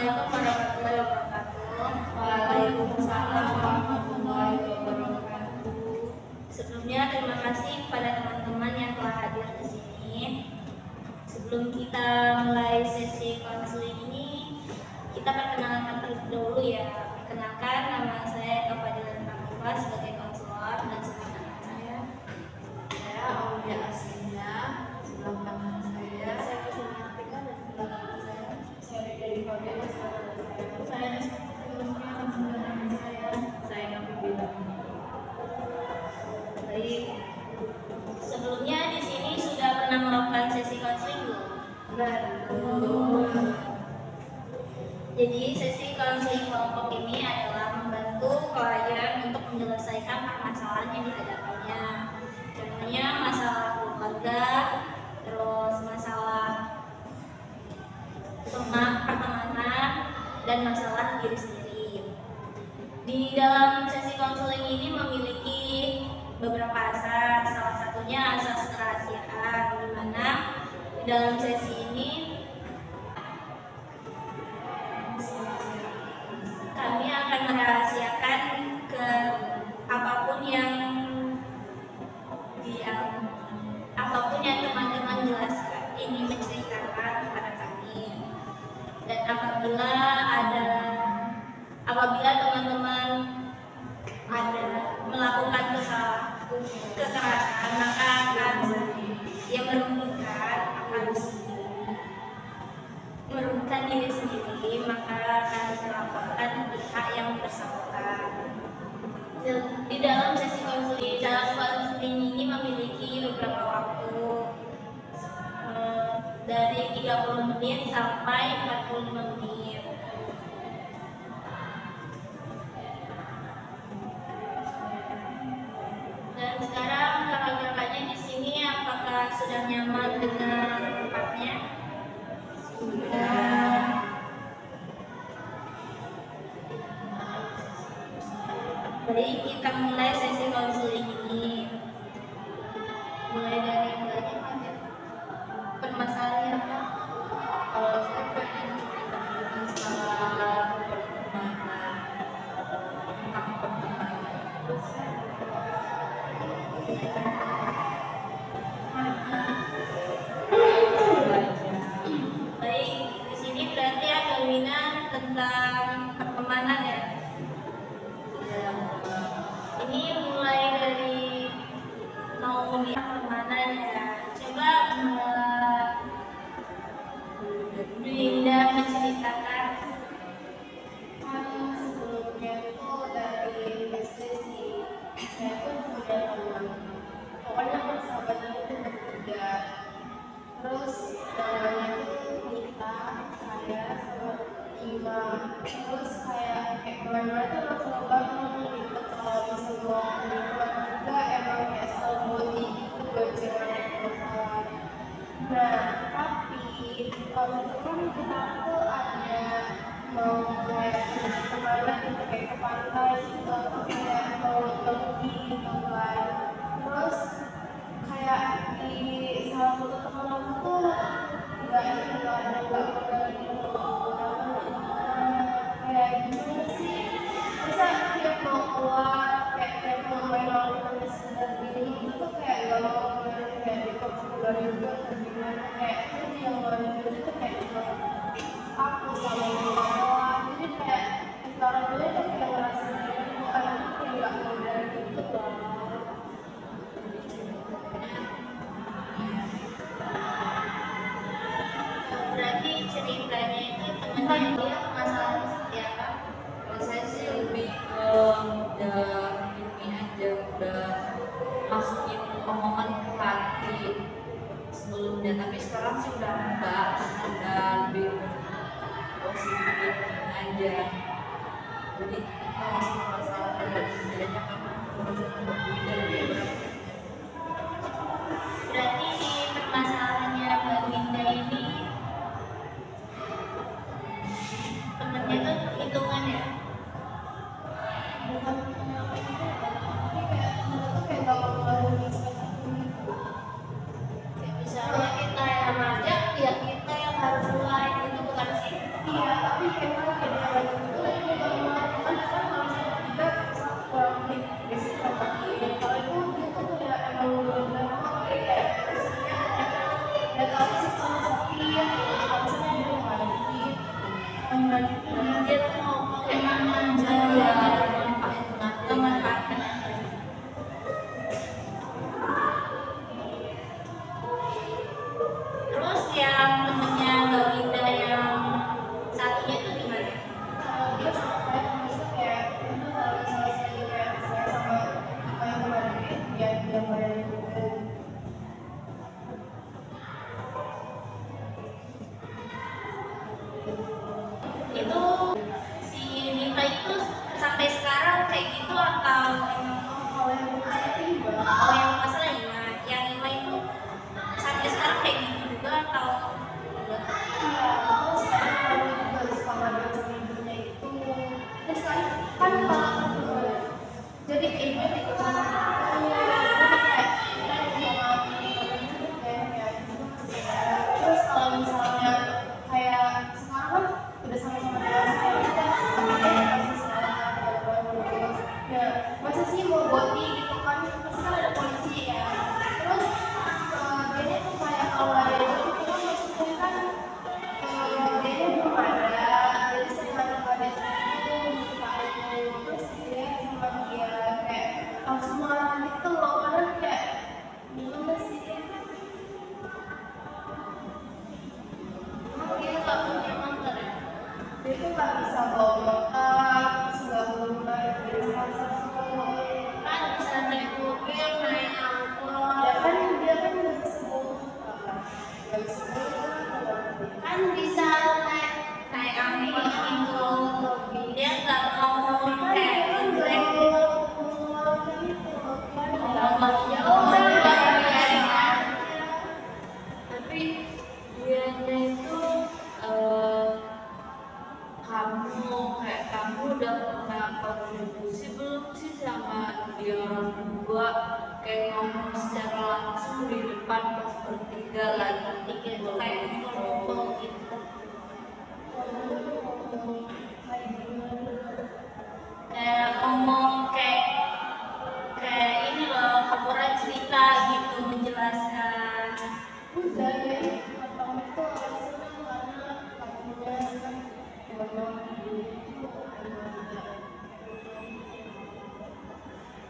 Assalamualaikum warahmatullahi wabarakatuh. Waalaikumsalam warahmatullahi wabarakatuh. Sebelumnya terima kasih kepada teman-teman yang telah hadir di sini. Sebelum kita mulai sesi konseling ini, kita perkenalkan terlebih dahulu ya. Perkenalkan, nama saya Kafadilan Rahma sebagai konselor dan sebelah kanan saya. Saya Aulia Aslinya, sebelah kanan saya. Saya Kusuma Atika dan sebelah kanan saya. Saya dari Fabian, sebelah kanan saya. Saya sebelumnya dan sebelah kanan saya. Saya Nabi Bilang. Baik. Sebelumnya di sini sudah pernah melakukan sesi konseling belum? Jadi sesi konseling kelompok ini adalah membantu klien untuk menyelesaikan permasalahan yang dihadapinya. Contohnya masalah keluarga, terus masalah pertemanan, dan masalah diri sendiri. Di dalam sesi konseling ini memiliki beberapa asas, salah satunya asas kerahasiaan, di mana di dalam sesi ini kami akan merahasiakan ke apapun yang teman-teman jelaskan, ini menceritakan kepada kami. Dan apabila teman-teman ada melakukan kekerasan, maka akan yang merugikan diri sendiri, maka akan dilaporkan pihak yang bersangkutan. Di dalam sesi konseling ini memiliki beberapa waktu dari 30 menit sampai 45 menit. Dan sekarang kakak-kakaknya di sini apakah sudah nyaman dengan tempatnya? Sudah. Baik, kita mulai sesi konseling ini. Mulai dari permasalahan apa? Kalau saya pengen cerita masalah pertemanan, tentang pertemanan. Baik, di sini berarti ada minat tentang pertemanan ya. Ini mulai dari mau ngomongin pertemanan ya. Coba Dinda menceritakan. Sebelumnya itu dari SD sih, saya pun punya teman. Pokoknya persahabatan itu berbeda. Terus namanya itu Nita, saya sama Ima. Terus kayak kemana-mana tuh langsung banget gitu. Kalau misalnya mau keluar juga emang kayak selalu body gitu buat jangan keluar. Nah, tapi waktu itu kan kita tuh ada mau kayak kemana gitu, kayak ke pantai gitu, atau kayak mau pergi gitu kan. Terus kayak di salah satu teman aku tuh nggak pernah gitu, kayak gimana sih, masa tiap mau keluar kayak tiap mau main lawan sekedar gini itu kayak nggak mau keluar, kayak di keluar juga atau gimana, kayak itu yang ngeluarin itu kayak cuma aku sama dia doang. Jadi kayak sekarang dulu tuh kayak ngerasa diri anak itu kayak nggak mau dari gitu loh. Berarti ceritanya itu temannya dia masalah seperti apa? Kalau saya sih lebih ke udah ini aja, udah masukin omongan ke hati sebelumnya, tapi sekarang sih udah enggak, udah lebih positif aja. Jadi kalau masalah bedanya kamu berbeda. Berarti di permasalahannya Mbak Winda ini temennya tuh hitungan ya? Bukan apa itu, tapi kayak mereka tuh kayak gak mau ngeluarin ekspektasi gitu. Kayak misalnya kita yang ngajak, ya kita yang harus mulai, itu bukan sih? Iya, tapi kayak mana kayak dia lagi itu lagi di kamar kan kalau misalnya kita kurang baik biasanya kita matiin kalau itu dia tuh kayak emang bener-bener kayak biasanya nggak tahu sih sama sapi ya kalau misalnya dia mau ngaduin Dia tuh mau kayak manja ya, memanfaatkan. Terus yang temennya Mbak Winda yang satunya itu gimana? dia sama kayak maksudnya kayak itu kalau misalnya saya kayak saya sama apa yang kemarin dia bayar juga. Itu si Nita itu sampai sekarang kayak gitu atau emang Kalau yang masalah tiba oh yang masalah Ima, yang Ima itu sampai sekarang kayak gitu juga atau enggak? iya atau sekarang kalau juga sama dia sama ibunya itu terus kan kalau jadi kayak ibu ikut sama aku jadi kayak kita sama kayak terus kalau misalnya kayak sekarang kan udah sama-sama dewasa ya kita masih sekarang terus ya masa sih mau boti gitu kan pasti kan ada polisi ya terus dia tuh kayak kalau ada itu kan maksudnya kan dia belum ada jadi sekarang ada itu terus dia sama dia kayak langsung marah gitu loh karena kayak gimana sih Emang dia nggak punya motor ya? dia tuh nggak bisa bawa motor terus nggak boleh dia sama Kan bisa naik mobil, naik angkot, ya kan dia kan nggak bisa bawa motor nggak bisa bawa motor kan bisa naik angkot gitu. Dia nggak mau kayak Grab. Tapi dianya itu kamu udah pernah kontribusi belum sih sama dia orang berdua kayak ngomong secara langsung di depan pas bertiga lagi Tiga itu kayak ngomong gitu. Kayak ngomong kayak ini loh, kamuran cerita gitu menjelaskan. udah ya pertama itu awalnya senang karena kamunya kan ngomong dulu itu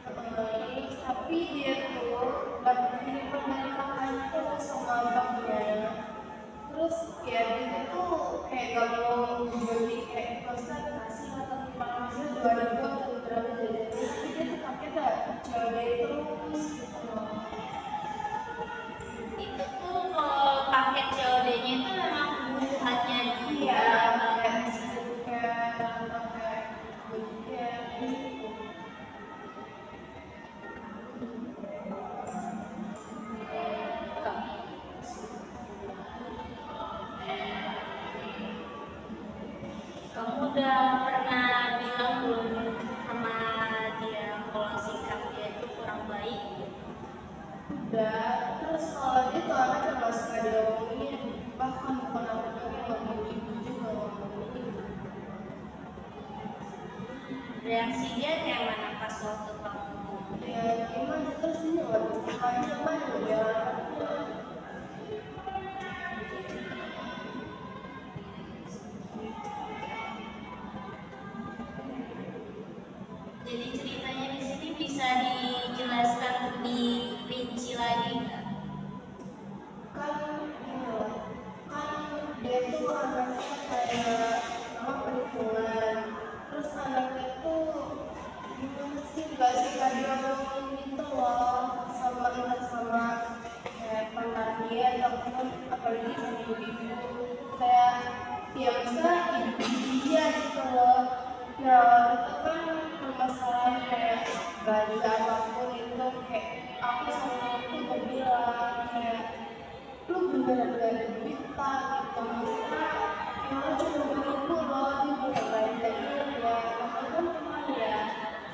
terus tapi dia tuh gak begini dari kakaknya tuh sama abangnya terus ya dia tuh kayak gak mau beli kayak konsentrasi atau gimana misalnya 2000 atau berapa jajan tapi dia tuh pakai dah cewek terus gitu loh. Itu tuh kalau paket COD-nya itu memang kebutuhannya dia. Kamu udah pernah bilang belum sama dia kalau sikap dia itu kurang baik gitu? Udah, terus kalau dia tuh anak yang gak suka diomongin bahkan bukan aku lagi ngomongin ibu juga ngomongin Reaksi dia kayak mana pas waktu kamu ngomong? ya gimana terus dia gak bisa aja kan ya Jadi ceritanya di sini bisa dijelaskan lebih rinci lagi nggak? kan gini loh kan dia tuh anaknya kayak sama perhitungan terus anaknya tuh gimana sih gak suka diomongin gitu loh sama kayak mantan dia ataupun apalagi sama ibu kayak ya maksudnya ibu dia gitu loh nah itu kan permasalahan kayak belanja apapun itu kayak aku sama aku udah bilang kayak lu beneran gak ada duit tak gitu maksudnya ya lu cuma begitu loh dia bukan belanjain ya namanya kan teman ya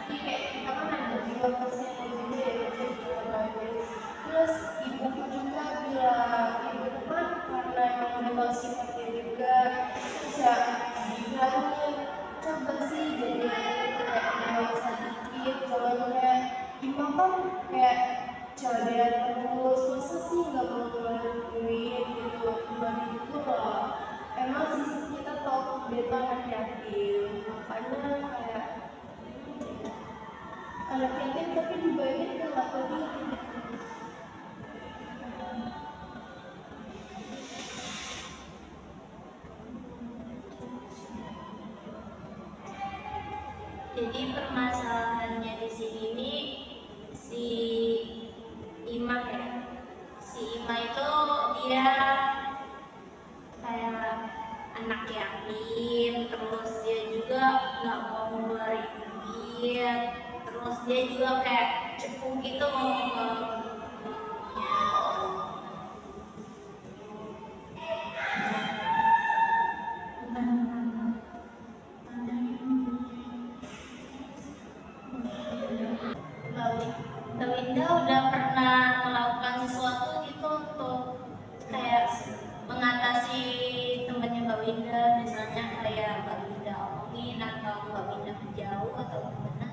jadi kayak kita kan ada 2% juga ya jadi kita belanjain terus ibuku juga bilang ibu kan karena emang udah tahu sifatnya juga terus ya dia dia tuh anak yatim, makanya kayak anak yatim tapi dibayangin ke nggak peduli. Jadi permasalahannya di sini nih si Imah ya. Si Imah itu dia kayak anak yatim, terus dia juga nggak mau ngeluarin duit, terus dia juga kayak cepu gitu mau ke Mbak Winda udah pernah melakukan sesuatu gitu untuk kayak mengatasi temannya Mbak Winda, misalnya kayak Mbak Winda omongin atau Mbak Winda menjauh atau gimana?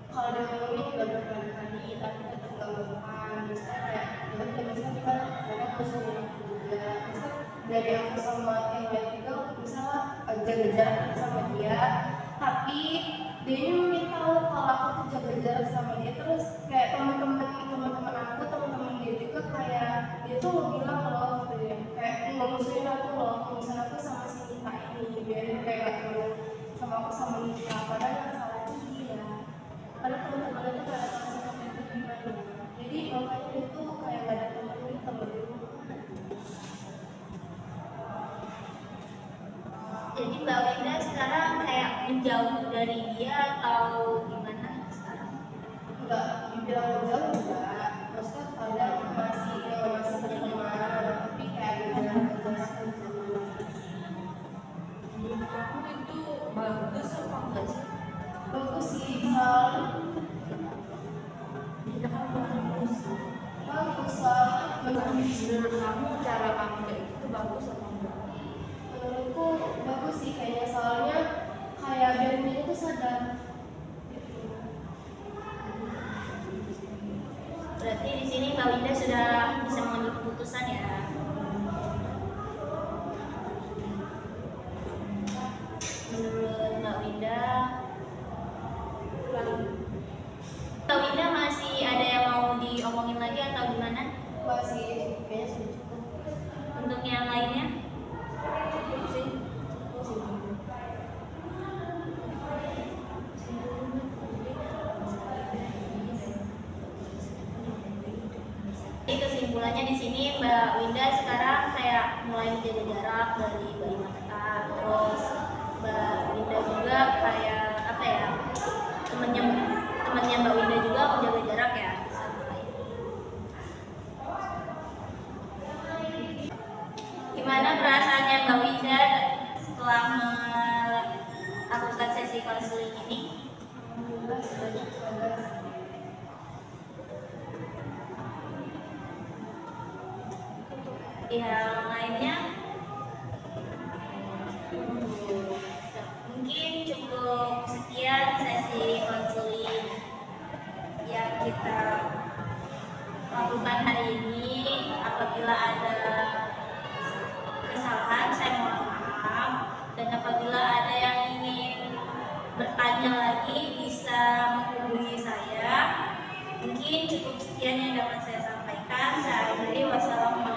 Kalau dia ngomongin udah berkali-kali tapi tetap nggak mempan, misalnya kayak ya udah misalnya kan mereka musuhnya juga, misal dari aku sama yang lain juga misalnya jaga jarak sama dia, tapi dia ini mungkin tahu kalau aku tuh jaga jarak sama dia, terus kayak teman-teman aku, teman-teman dia juga kayak dia tuh bilang loh gitu ya, kayak ngemusuhin aku loh, misalnya aku sama si Nita ini, dia kayak gak tahu sama aku sama Nita, padahal yang salah itu dia. Karena teman-teman itu kayak tahu sama itu gimana, jadi makanya dia tuh kayak gak ada teman gitu loh di rumah. Jadi Mbak Winda sekarang kayak menjauh dari dia atau gimana sekarang? Enggak dibilang jauh enggak, maksudnya kadang masih berteman, tapi kayak ada jarak aja. Menurut kamu itu bagus apa enggak sih? Bagus sih, soalnya bagus soalnya Menurut kamu cara kamu kayak gitu bagus apa enggak? menurutku bagus sih kayaknya, soalnya kayak biar dia tuh sadar gitu. Berarti di sini Mbak Winda sudah bisa mengambil keputusan ya. Menurut Mbak Winda, Mbak Winda masih ada yang mau diomongin lagi atau gimana? Masih kayaknya sudah cukup. Untuk yang lainnya? Sih. Jadi kesimpulannya di sini Mbak Winda sekarang kayak mulai menjaga jarak dari Mbak Imata, terus Mbak Winda juga kayak apa ya, temannya Mbak Winda juga menjaga jarak ya. Gimana perasaannya Mbak Winda setelah melakukan sesi konseling ini? Alhamdulillah sudah cukup. Yang lainnya mungkin cukup sekian sesi konseling yang kita lakukan hari ini. Apabila ada kesalahan saya mohon maaf, dan apabila ada yang ingin bertanya lagi bisa menghubungi saya. Mungkin cukup sekian yang dapat saya sampaikan. Saya akhiri, wassalamualaikum